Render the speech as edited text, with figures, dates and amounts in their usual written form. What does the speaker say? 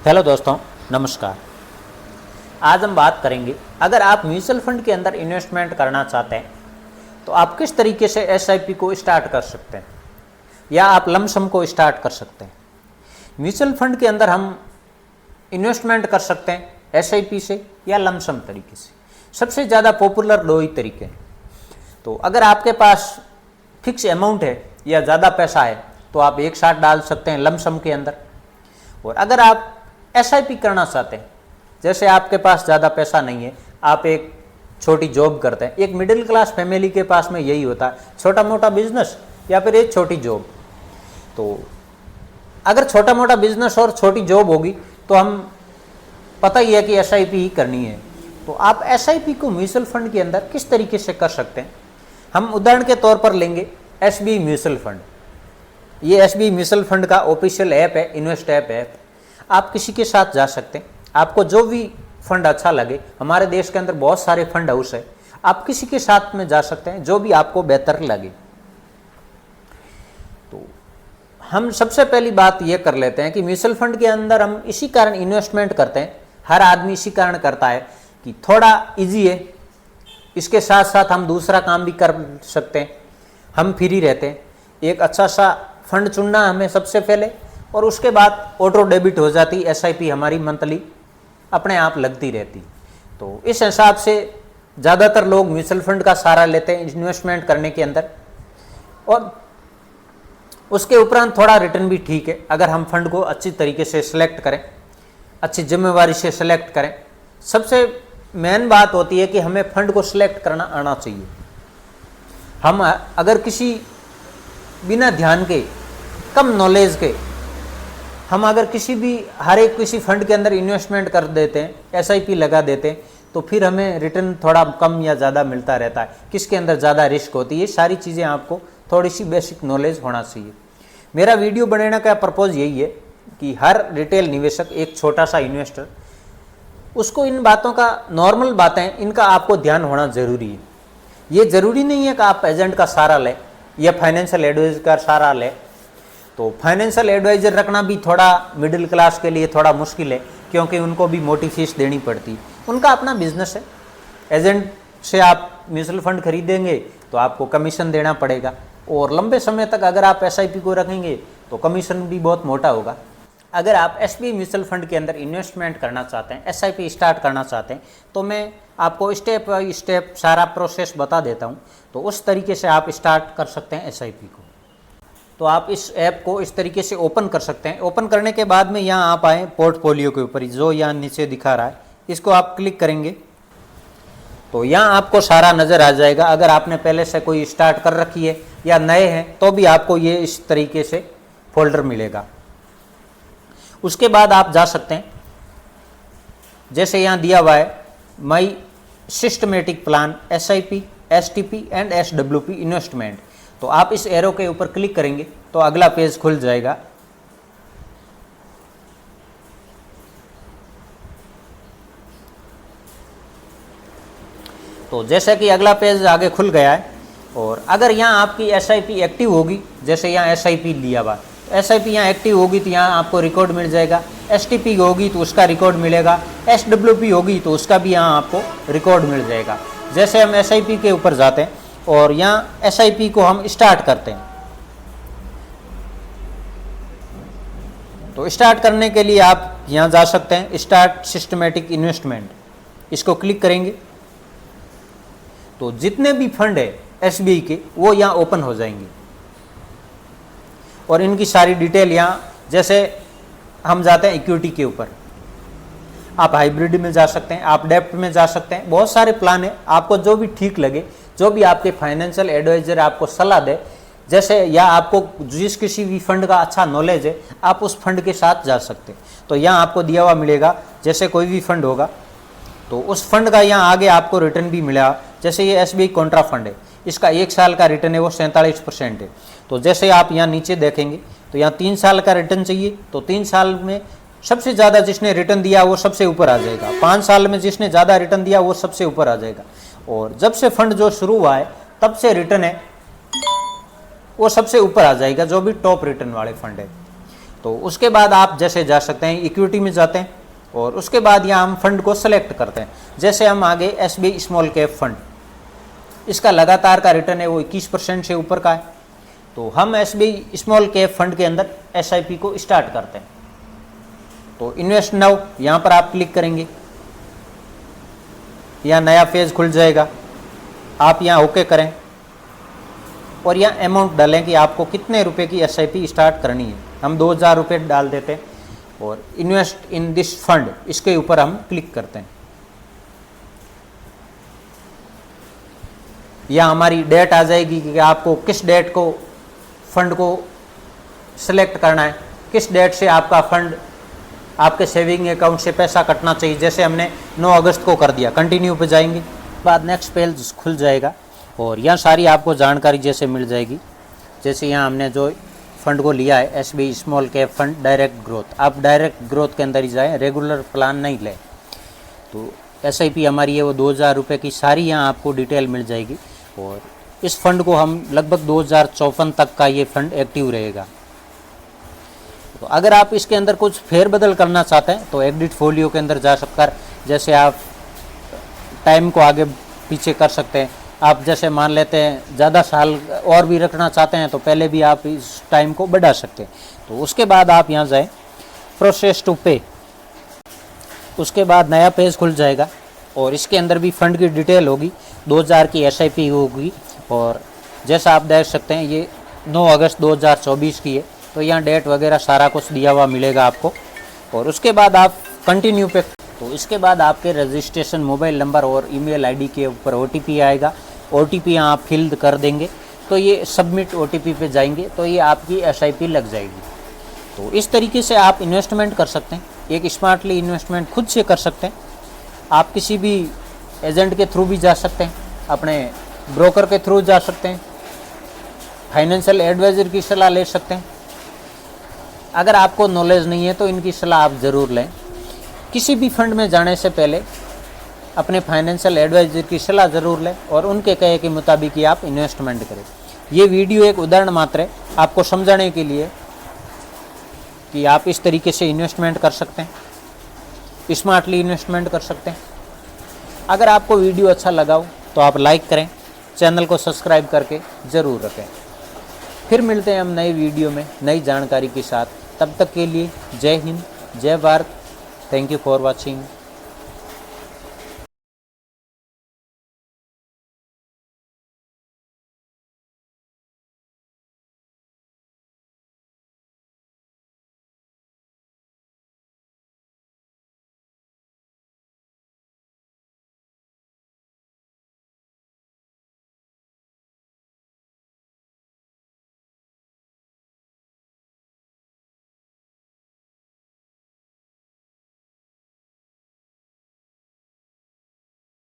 Hello दोस्तों, नमस्कार। आज हम बात करेंगे, अगर आप म्यूचुअल फंड के अंदर इन्वेस्टमेंट करना चाहते हैं तो आप किस तरीके से एसआईपी को स्टार्ट कर सकते हैं या आप लमसम को स्टार्ट कर सकते हैं। म्यूचुअल फंड के अंदर हम इन्वेस्टमेंट कर सकते हैं एसआईपी से या लमसम तरीके से। सबसे ज़्यादा पॉपुलर दो ही तरीके हैं। तो अगर आपके पास फिक्स अमाउंट है या ज़्यादा पैसा है तो आप एक साथ डाल सकते हैं लमसम के अंदर। और अगर आप एसआईपी करना चाहते हैं, जैसे आपके पास ज़्यादा पैसा नहीं है, आप एक छोटी जॉब करते हैं, एक मिडिल क्लास फैमिली के पास में यही होता है, छोटा मोटा बिजनेस या फिर एक छोटी जॉब। तो अगर छोटा मोटा बिजनेस और छोटी जॉब होगी तो हम पता ही है कि एसआईपी ही करनी है। तो आप एसआईपी को म्यूचुअल फंड के अंदर किस तरीके से कर सकते हैं, हम उदाहरण के तौर पर लेंगे एसबीआई म्यूचुअल फंड। ये एसबीआई म्यूचुअल फंड का ऑफिशियल ऐप है, इन्वेस्ट ऐप है। आप किसी के साथ जा सकते हैं, आपको जो भी फंड अच्छा लगे। हमारे देश के अंदर बहुत सारे फंड हाउस है, आप किसी के साथ में जा सकते हैं जो भी आपको बेहतर लगे। तो हम सबसे पहली बात ये कर लेते हैं कि म्यूचुअल फंड के अंदर हम इसी कारण इन्वेस्टमेंट करते हैं, हर आदमी इसी कारण करता है कि थोड़ा इजी है, इसके साथ साथ हम दूसरा काम भी कर सकते हैं, हम फ्री रहते हैं। एक अच्छा सा फंड चुनना हमें सबसे पहले, और उसके बाद ऑटो डेबिट हो जाती एसआईपी हमारी मंथली अपने आप लगती रहती। तो इस हिसाब से ज़्यादातर लोग म्यूचुअल फंड का सहारा लेते हैं इन्वेस्टमेंट करने के अंदर। और उसके उपरांत थोड़ा रिटर्न भी ठीक है अगर हम फंड को अच्छी तरीके से सिलेक्ट करें, अच्छी जिम्मेवारी से सिलेक्ट करें। सबसे मेन बात होती है कि हमें फंड को सिलेक्ट करना आना चाहिए। हम अगर किसी बिना ध्यान के, कम नॉलेज के, हम अगर हर एक किसी फंड के अंदर इन्वेस्टमेंट कर देते हैं, एसआईपी लगा देते हैं, तो फिर हमें रिटर्न थोड़ा कम या ज़्यादा मिलता रहता है। किसके अंदर ज़्यादा रिस्क होती है, ये सारी चीज़ें आपको थोड़ी सी बेसिक नॉलेज होना चाहिए। मेरा वीडियो बनाने का पर्पज़ यही है कि हर रिटेल निवेशक, एक छोटा सा इन्वेस्टर, उसको इन बातों का, नॉर्मल बातें, इनका आपको ध्यान होना ज़रूरी है। ये ज़रूरी नहीं है कि आप एजेंट का सहारा लें या फाइनेंशियल एडवाइजर का सहारा लें। तो फाइनेंशियल एडवाइज़र रखना भी थोड़ा मिडिल क्लास के लिए थोड़ा मुश्किल है, क्योंकि उनको भी मोटी फीस देनी पड़ती है, उनका अपना बिजनेस है। एजेंट से आप म्यूचुअल फंड खरीदेंगे तो आपको कमीशन देना पड़ेगा, और लंबे समय तक अगर आप एसआईपी को रखेंगे तो कमीशन भी बहुत मोटा होगा। अगर आप एसबीआई म्यूचुअल फंड के अंदर इन्वेस्टमेंट करना चाहते हैं, एसआईपी स्टार्ट करना चाहते हैं, तो मैं आपको स्टेप बाय स्टेप सारा प्रोसेस बता देता हूं। तो उस तरीके से आप स्टार्ट कर सकते हैं एसआईपी को। तो आप इस ऐप को इस तरीके से ओपन कर सकते हैं। ओपन करने के बाद में यहाँ आप आए पोर्टफोलियो के ऊपर, जो यहाँ नीचे दिखा रहा है, इसको आप क्लिक करेंगे तो यहाँ आपको सारा नज़र आ जाएगा। अगर आपने पहले से कोई स्टार्ट कर रखी है या नए हैं तो भी आपको ये इस तरीके से फोल्डर मिलेगा। उसके बाद आप जा सकते हैं, जैसे यहाँ दिया हुआ है my systematic plan SIP, STP and SWP investment. तो आप इस एरो के ऊपर क्लिक करेंगे तो अगला पेज खुल जाएगा। तो जैसे कि अगला पेज आगे खुल गया है, और अगर यहाँ आपकी एसआईपी एक्टिव होगी, जैसे यहाँ एसआईपी लिया हुआ, तो एसआईपी यहाँ एक्टिव होगी तो यहाँ आपको रिकॉर्ड मिल जाएगा। एसटीपी होगी तो उसका रिकॉर्ड मिलेगा, एसडब्ल्यूपी होगी तो उसका भी यहाँ आपको रिकॉर्ड मिल जाएगा। जैसे हम एसआईपी के ऊपर जाते हैं और यहाँ एसआईपी को हम स्टार्ट करते हैं, तो स्टार्ट करने के लिए आप यहाँ जा सकते हैं, स्टार्ट सिस्टमेटिक इन्वेस्टमेंट, इसको क्लिक करेंगे तो जितने भी फंड है एसबीआई के वो यहाँ ओपन हो जाएंगे, और इनकी सारी डिटेल यहाँ, जैसे हम जाते हैं इक्विटी के ऊपर, आप हाइब्रिड में जा सकते हैं, आप डेप्ट में जा सकते हैं, बहुत सारे प्लान है, आपको जो भी ठीक लगे, जो भी आपके फाइनेंशियल एडवाइजर आपको सलाह दे, जैसे या आपको जिस किसी भी फंड का अच्छा नॉलेज है, आप उस फंड के साथ जा सकते हैं। तो यहाँ आपको दिया हुआ मिलेगा, जैसे कोई भी फंड होगा तो उस फंड का यहाँ आगे आपको रिटर्न भी मिला। जैसे ये एसबीआई कॉन्ट्रा फंड है, इसका 1 साल का रिटर्न है वो 47% है। तो जैसे आप यहाँ नीचे देखेंगे तो यहाँ 3 साल का रिटर्न चाहिए, तो 3 साल में सबसे ज़्यादा जिसने रिटर्न दिया वो सबसे ऊपर आ जाएगा, 5 साल में जिसने ज़्यादा रिटर्न दिया वो सबसे ऊपर आ जाएगा, और जब से फंड जो शुरू हुआ है तब से रिटर्न है वो सबसे ऊपर आ जाएगा, जो भी टॉप रिटर्न वाले फंड है। तो उसके बाद आप जैसे जा सकते हैं इक्विटी में जाते हैं और उसके बाद यहाँ हम फंड को सेलेक्ट करते हैं। जैसे हम आगे SBI स्मॉल कैप फंड, इसका लगातार का रिटर्न है वो 21% से ऊपर का है, तो हम SBI स्मॉल कैप फंड के अंदर SIP को स्टार्ट करते हैं। तो इन्वेस्ट नाउ यहाँ पर आप क्लिक करेंगे, यहाँ नया पेज खुल जाएगा, आप यहाँ ओके करें और यहाँ अमाउंट डालें कि आपको कितने रुपए की SIP स्टार्ट करनी है। हम 2000 रुपये डाल देते हैं और इन्वेस्ट इन दिस फंड, इसके ऊपर हम क्लिक करते हैं। यहाँ हमारी डेट आ जाएगी कि आपको किस डेट को फंड को सिलेक्ट करना है, किस डेट से आपका फंड आपके सेविंग अकाउंट से पैसा कटना चाहिए। जैसे हमने 9 अगस्त को कर दिया, कंटिन्यू पे जाएंगे, बाद नेक्स्ट पेज खुल जाएगा और यहाँ सारी आपको जानकारी जैसे मिल जाएगी। जैसे यहाँ हमने जो फंड को लिया है SBI small cap fund direct growth, आप डायरेक्ट ग्रोथ के अंदर ही जाएँ, रेगुलर प्लान नहीं लें। तो SIP हमारी है वो 2000 रुपये की, सारी यहाँ आपको डिटेल मिल जाएगी और इस फंड को हम लगभग 2054 तक का ये फंड एक्टिव रहेगा। तो अगर आप इसके अंदर कुछ फेरबदल करना चाहते हैं तो एडिट फोलियो के अंदर जा सककर जैसे आप टाइम को आगे पीछे कर सकते हैं। आप जैसे मान लेते हैं ज़्यादा साल और भी रखना चाहते हैं तो पहले भी आप इस टाइम को बढ़ा सकते हैं। तो उसके बाद आप यहाँ जाएं, प्रोसेस टू पे, उसके बाद नया पेज खुल जाएगा और इसके अंदर भी फंड की डिटेल होगी, 2000 की SIP होगी और जैसा आप देख सकते हैं ये 9 अगस्त 2024 की है, तो यहाँ डेट वगैरह सारा कुछ दिया हुआ मिलेगा आपको। और उसके बाद आप कंटिन्यू पे, तो इसके बाद आपके रजिस्ट्रेशन मोबाइल नंबर और ईमेल आईडी के ऊपर OTP आएगा, OTP यहाँ आप फिल कर देंगे तो ये सबमिट OTP पे जाएंगे तो ये आपकी SIP लग जाएगी। तो इस तरीके से आप इन्वेस्टमेंट कर सकते हैं, एक स्मार्टली इन्वेस्टमेंट खुद से कर सकते हैं। आप किसी भी एजेंट के थ्रू भी जा सकते हैं, अपने ब्रोकर के थ्रू जा सकते हैं, फाइनेंशियल एडवाइज़र की सलाह ले सकते हैं। अगर आपको नॉलेज नहीं है तो इनकी सलाह आप ज़रूर लें। किसी भी फंड में जाने से पहले अपने फाइनेंशियल एडवाइज़र की सलाह ज़रूर लें और उनके कहे के मुताबिक ही आप इन्वेस्टमेंट करें। ये वीडियो एक उदाहरण मात्र है आपको समझाने के लिए कि आप इस तरीके से इन्वेस्टमेंट कर सकते हैं, स्मार्टली इन्वेस्टमेंट कर सकते हैं। अगर आपको वीडियो अच्छा लगा हो तो आप लाइक करें, चैनल को सब्सक्राइब करके ज़रूर रखें। फिर मिलते हैं हम नई वीडियो में नई जानकारी के साथ। तब तक के लिए जय हिंद, जय Bharat. Thank you for watching.